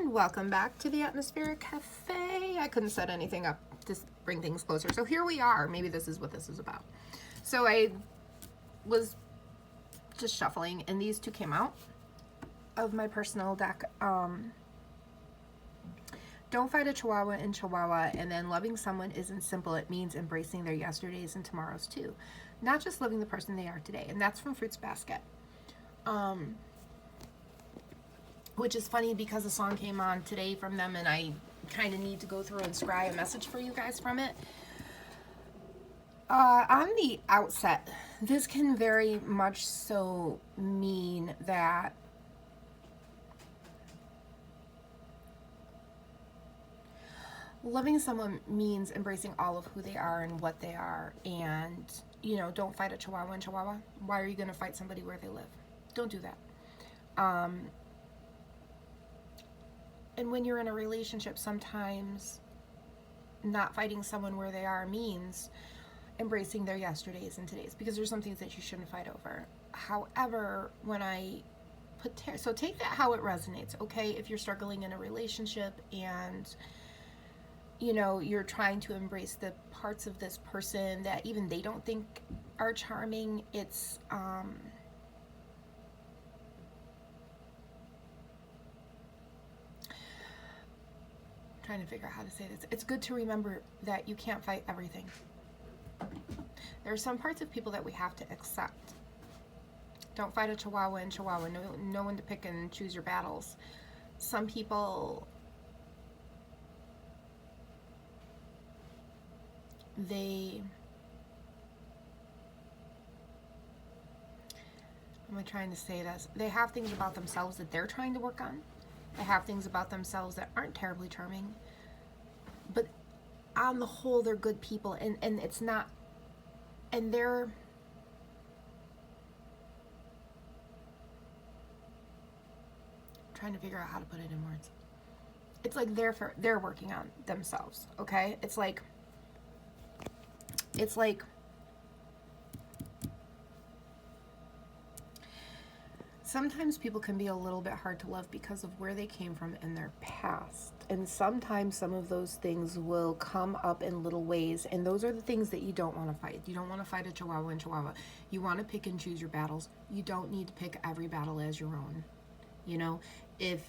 and welcome back to the Atmospheric Cafe. I couldn't set anything up to bring things closer. So here we are. Maybe this is what this is about. So I was just shuffling and these two came out of my personal deck. Don't fight a Chihuahua in Chihuahua, and then loving someone isn't simple. It means embracing their yesterdays and tomorrows too. Not just loving the person they are today. And that's from Fruits Basket. Which is funny because a song came on today from them and I kind of need to go through and scry a message for you guys from it. On the outset, this can very much so mean that loving someone means embracing all of who they are and what they are. And, you know, don't fight a Chihuahua in Chihuahua. Why are you going to fight somebody where they live? Don't do that. And when you're in a relationship, sometimes not fighting someone where they are means embracing their yesterdays and todays, because there's some things that you shouldn't fight over. However, when I put so take that how it resonates, okay? If you're struggling in a relationship and you know you're trying to embrace the parts of this person that even they don't think are charming, it's trying to figure out how to say this. It's good to remember that you can't fight everything. There are some parts of people that we have to accept. Don't fight a Chihuahua in Chihuahua. Know when to pick and choose your battles. Some people, how am I trying to say this? They have things about themselves that they're trying to work on. They have things about themselves that aren't terribly charming, but on the whole, they're good people, and it's not, and they're, trying to figure out how to put it in words. It's like they're working on themselves, okay? It's like sometimes people can be a little bit hard to love because of where they came from in their past. And sometimes some of those things will come up in little ways. And those are the things that you don't want to fight. You don't want to fight a Chihuahua in Chihuahua. You want to pick and choose your battles. You don't need to pick every battle as your own. You know, if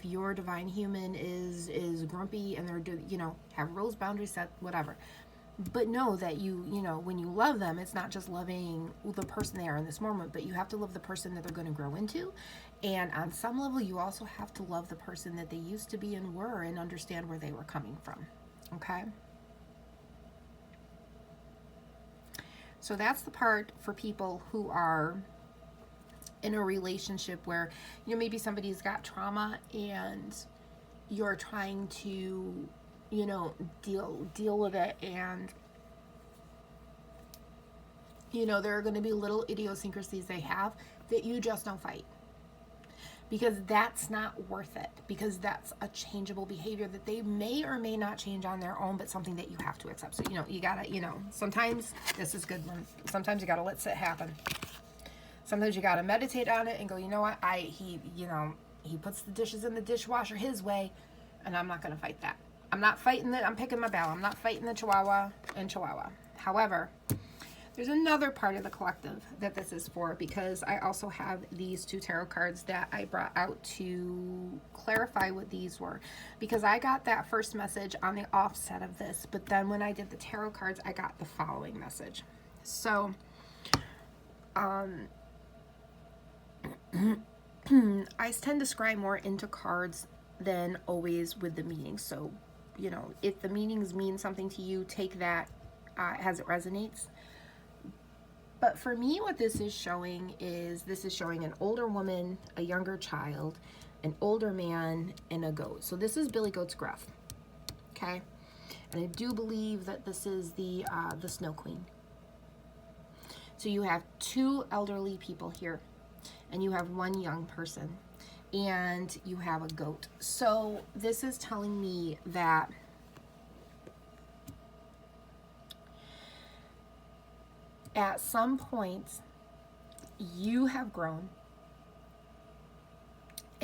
your divine human is grumpy and they're, you know, have rules, boundaries set, whatever. But know that you know, when you love them, it's not just loving the person they are in this moment, but you have to love the person that they're going to grow into. And on some level, you also have to love the person that they used to be and were, and understand where they were coming from. Okay? So that's the part for people who are in a relationship where, you know, maybe somebody's got trauma and you're trying to, you know, deal with it, and you know there are going to be little idiosyncrasies they have that you just don't fight, because that's not worth it, because that's a changeable behavior that they may or may not change on their own, but something that you have to accept. So you know, you gotta, you know, sometimes this is good one, sometimes you gotta let it happen. Sometimes you gotta meditate on it and go, you know what, he puts the dishes in the dishwasher his way, and I'm not gonna fight that. I'm not fighting I'm picking my battle. I'm not fighting the Chihuahua in Chihuahua. However, there's another part of the collective that this is for, because I also have these two tarot cards that I brought out to clarify what these were, because I got that first message on the offset of this, but then when I did the tarot cards, I got the following message. So, I tend to scry more into cards than always with the meaning. So, you know, if the meanings mean something to you, take that as it resonates. But for me, what this is showing is, this is showing an older woman, a younger child, an older man, and a goat. So this is Billy Goat's Gruff, okay? And I do believe that this is the Snow Queen. So you have two elderly people here, and you have one young person, and you have a goat. So this is telling me that at some point you have grown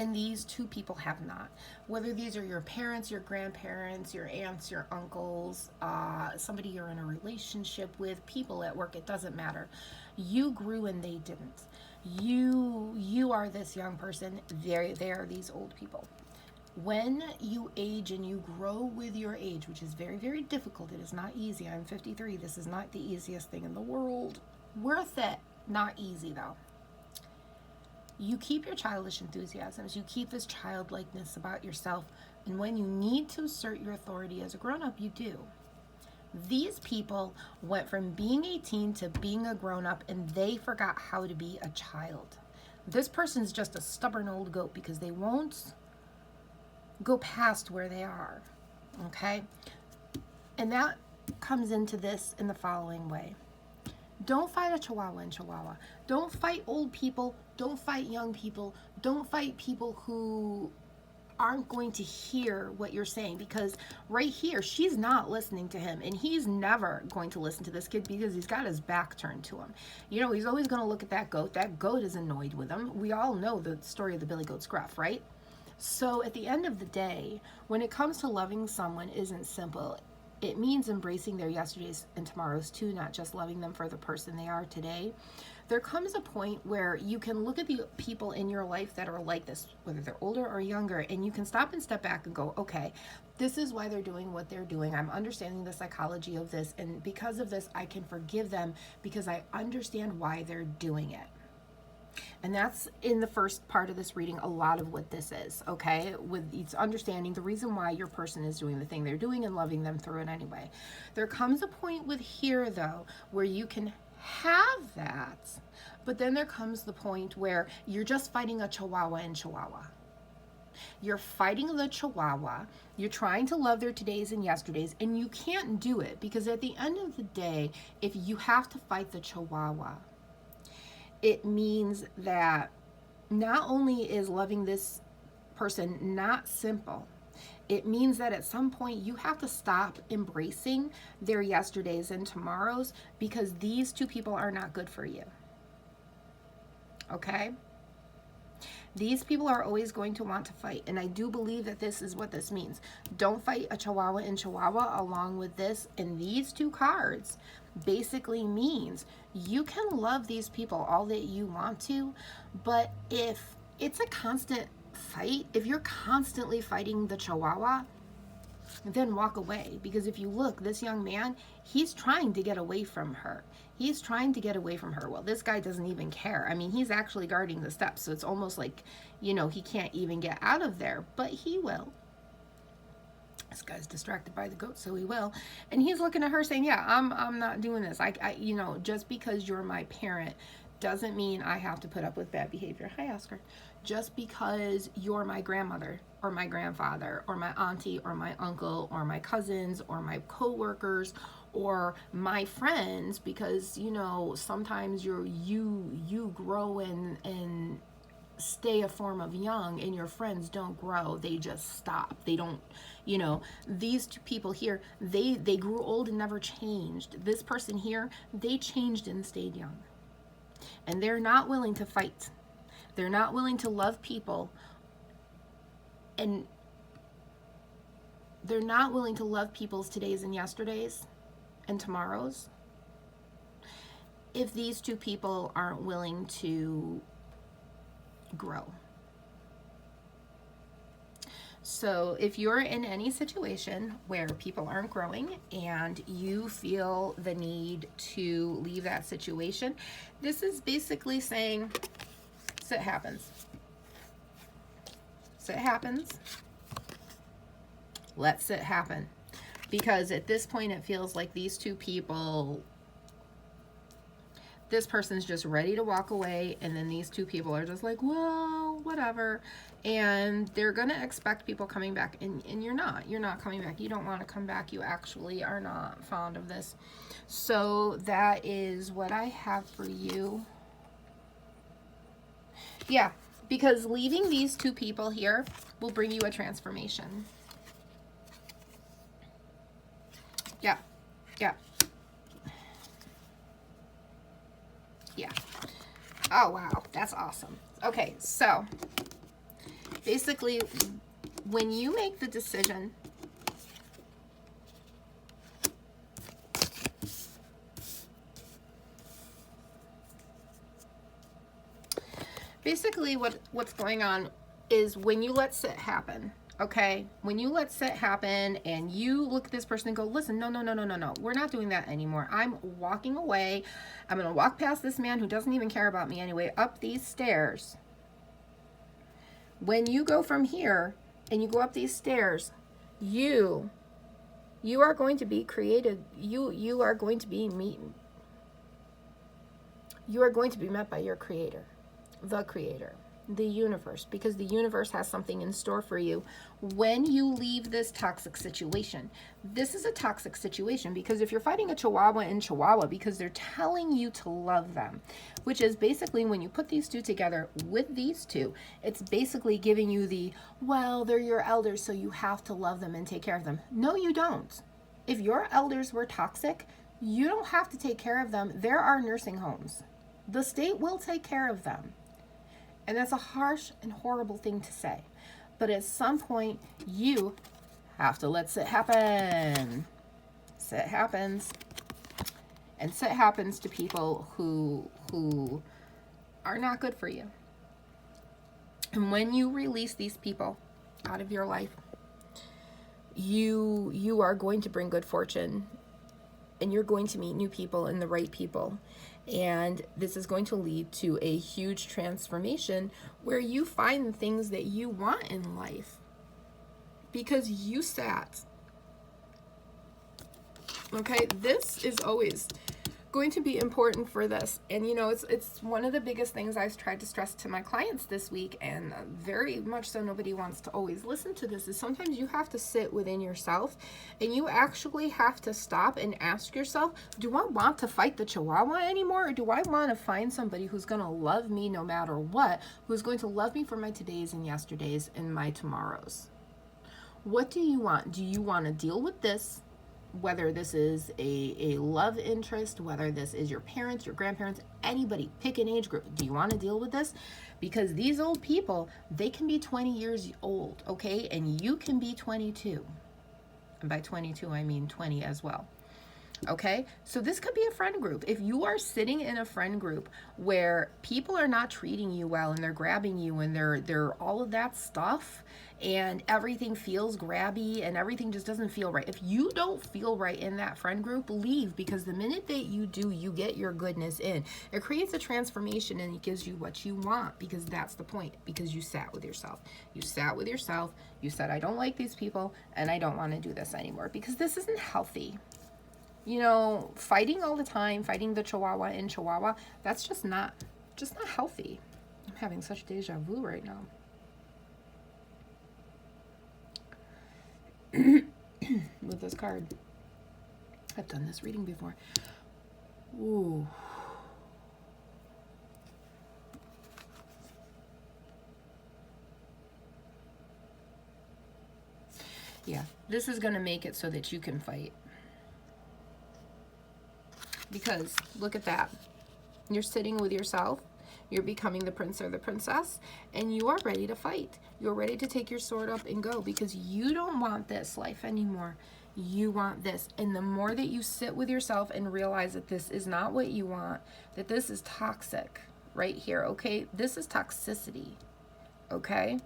And these two people have not. Whether these are your parents, your grandparents, your aunts, your uncles, somebody you're in a relationship with, people at work, it doesn't matter. You grew and they didn't. You are this young person. They are these old people. When you age and you grow with your age, which is very, very difficult, it is not easy. I'm 53. This is not the easiest thing in the world. Worth it. Not easy, though. You keep your childish enthusiasms. You keep this childlikeness about yourself. And when you need to assert your authority as a grown-up, you do. These people went from being 18 to being a grown-up, and they forgot how to be a child. This person's just a stubborn old goat because they won't go past where they are, okay? And that comes into this in the following way. Don't fight a chihuahua in Chihuahua. Don't fight old people. Don't fight young people. Don't fight people who aren't going to hear what you're saying, because right here, she's not listening to him, and he's never going to listen to this kid because he's got his back turned to him. You know, he's always going to look at that goat. That goat is annoyed with him. We all know the story of the Billy Goat Scruff, right? So at the end of the day, when it comes to loving someone isn't simple. It means embracing their yesterdays and tomorrows too, not just loving them for the person they are today. There comes a point where you can look at the people in your life that are like this, whether they're older or younger, and you can stop and step back and go, okay, this is why they're doing what they're doing. I'm understanding the psychology of this, and because of this, I can forgive them because I understand why they're doing it. And that's in the first part of this reading, a lot of what this is, okay? With it's understanding the reason why your person is doing the thing they're doing and loving them through it anyway. There comes a point with here, though, where you can have that, but then there comes the point where you're just fighting a chihuahua in Chihuahua. You're fighting the chihuahua, you're trying to love their todays and yesterdays, and you can't do it because at the end of the day, if you have to fight the chihuahua, it means that not only is loving this person not simple, it means that at some point you have to stop embracing their yesterdays and tomorrows because these two people are not good for you. Okay? These people are always going to want to fight, and I do believe that this is what this means. Don't fight a chihuahua in Chihuahua along with this, and these two cards basically means you can love these people all that you want to, but if it's a constant fight, if you're constantly fighting the chihuahua, then walk away. Because if you look, this young man, he's trying to get away from her. He's trying to get away from her. Well, this guy doesn't even care. I mean, he's actually guarding the steps, so it's almost like, you know, he can't even get out of there, but he will. This guy's distracted by the goat, so he will. And he's looking at her saying, yeah, I'm not doing this. I you know, just because you're my parent doesn't mean I have to put up with bad behavior. Hi, Oscar. Just because you're my grandmother or my grandfather or my auntie or my uncle or my cousins or my co-workers or my friends, because, you know, sometimes you grow and stay a form of young, and your friends don't grow, they just stop. They don't, you know, these two people here, they grew old and never changed. This person here, they changed and stayed young, and they're not willing to fight. They're not willing to love people, and they're not willing to love people's todays and yesterdays and tomorrows if these two people aren't willing to grow. So if you're in any situation where people aren't growing and you feel the need to leave that situation, this is basically saying, so it happens. So it happens. Let's it happen. Because at this point, it feels like these two people, this person's just ready to walk away, and then these two people are just like, well, whatever. And they're going to expect people coming back, and you're not. You're not coming back. You don't want to come back. You actually are not fond of this. So that is what I have for you. Yeah, because leaving these two people here will bring you a transformation. Yeah, yeah. Yeah. Oh, wow. That's awesome. Okay, so Basically, when you make the decision what's going on is when you let sit happen, okay? When you let sit happen and you look at this person and go, listen, no, we're not doing that anymore. I'm walking away. I'm going to walk past this man who doesn't even care about me anyway, up these stairs. When you go from here and you go up these stairs, you are going to be created. You are going to be met by your creator, the universe, because the universe has something in store for you when you leave this toxic situation. This is a toxic situation because if you're fighting a Chihuahua and Chihuahua because they're telling you to love them, which is basically when you put these two together with these two, it's basically giving you the, well, they're your elders, so you have to love them and take care of them. No, you don't. If your elders were toxic, you don't have to take care of them. There are nursing homes. The state will take care of them. And that's a harsh and horrible thing to say. But at some point, you have to let sit happen. Sit happens. And sit happens to people who are not good for you. And when you release these people out of your life, you are going to bring good fortune. And you're going to meet new people and the right people. And this is going to lead to a huge transformation where you find the things that you want in life because you sat. Okay, this is always going to be important for this. And you know, it's one of the biggest things I've tried to stress to my clients this week, and very much so nobody wants to always listen to this, is sometimes you have to sit within yourself and you actually have to stop and ask yourself, do I want to fight the Chihuahua anymore, or do I want to find somebody who's going to love me no matter what, who's going to love me for my todays and yesterdays and my tomorrows? What do you want? Do you want to deal with this, whether this is a love interest, whether this is your parents, your grandparents, anybody, pick an age group. Do you want to deal with this? Because these old people, they can be 20 years old, okay? And you can be 22. And by 22, I mean 20 as well. Okay, so this could be a friend group. If you are sitting in a friend group where people are not treating you well and they're grabbing you and they're all of that stuff and everything feels grabby and everything just doesn't feel right. If you don't feel right in that friend group, leave, because the minute that you do, you get your goodness in. It creates a transformation and it gives you what you want, because that's the point, because you sat with yourself. You sat with yourself. You said, I don't like these people and I don't want to do this anymore because this isn't healthy. You know, fighting all the time, fighting the Chihuahua in Chihuahua, that's just not healthy. I'm having such deja vu right now. With this card. I've done this reading before. Ooh. Yeah, this is going to make it so that you can fight. Because look at that. You're sitting with yourself. You're becoming the prince or the princess, and you are ready to fight. You're ready to take your sword up and go, because you don't want this life anymore. You want this. And the more that you sit with yourself and realize that this is not what you want, that this is toxic right here, okay? This is toxicity, okay?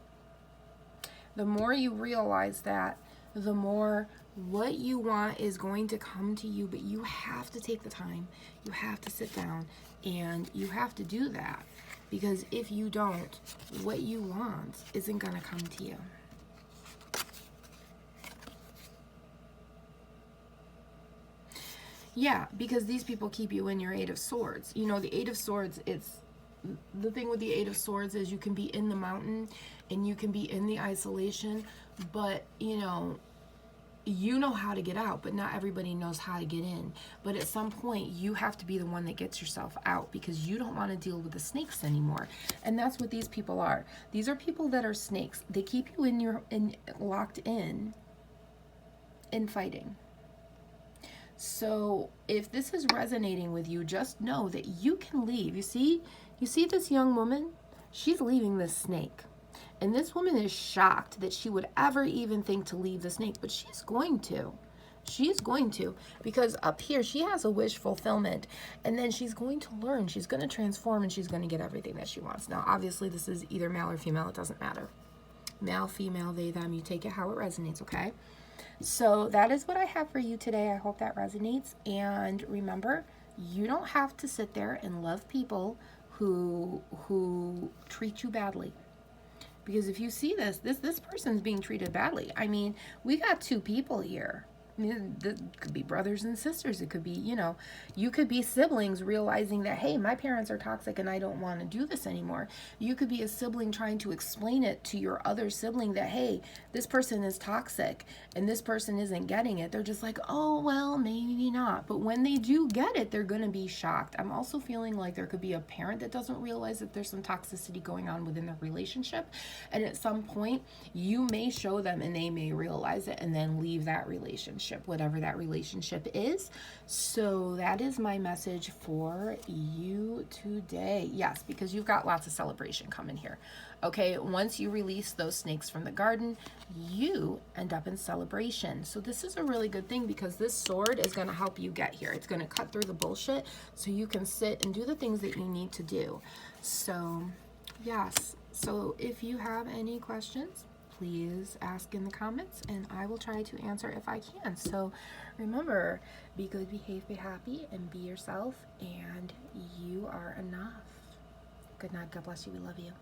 The more you realize that, the more what you want is going to come to you, but you have to take the time. You have to sit down and you have to do that, because if you don't, what you want isn't going to come to you. Yeah, because these people keep you in your Eight of Swords. You know, the Eight of Swords, it's the thing with the Eight of Swords is you can be in the mountain and you can be in the isolation, but you know how to get out, but not everybody knows how to get in. But at some point, you have to be the one that gets yourself out, because you don't want to deal with the snakes anymore. And that's what these people are. These are people that are snakes. They keep you locked in fighting. So if this is resonating with you, just know that you can leave. You see this young woman? She's leaving this snake. And this woman is shocked that she would ever even think to leave the snake, but she's going to. She's going to, because up here she has a wish fulfillment, and then she's going to learn, she's going to transform, and she's going to get everything that she wants. Now, obviously, this is either male or female, it doesn't matter. Male, female, they, them, you take it how it resonates, okay? So that is what I have for you today. I hope that resonates. And remember, you don't have to sit there and love people who treat you badly. Because if you see this person's being treated badly. I mean, we got two people here. It could be brothers and sisters. It could be, you could be siblings realizing that, hey, my parents are toxic and I don't want to do this anymore. You could be a sibling trying to explain it to your other sibling that, hey, this person is toxic and this person isn't getting it. They're just like, oh, well, maybe not. But when they do get it, they're going to be shocked. I'm also feeling like there could be a parent that doesn't realize that there's some toxicity going on within their relationship. And at some point, you may show them and they may realize it and then leave that relationship, whatever that relationship is. So that is my message for you today. Yes, because you've got lots of celebration coming here. Okay, once you release those snakes from the garden, you end up in celebration. So this is a really good thing because this sword is going to help you get here. It's going to cut through the bullshit so you can sit and do the things that you need to do. So yes, so if you have any questions, please ask in the comments and I will try to answer if I can. So remember, be good, behave, be happy, and be yourself, and you are enough. Good night. God bless you. We love you.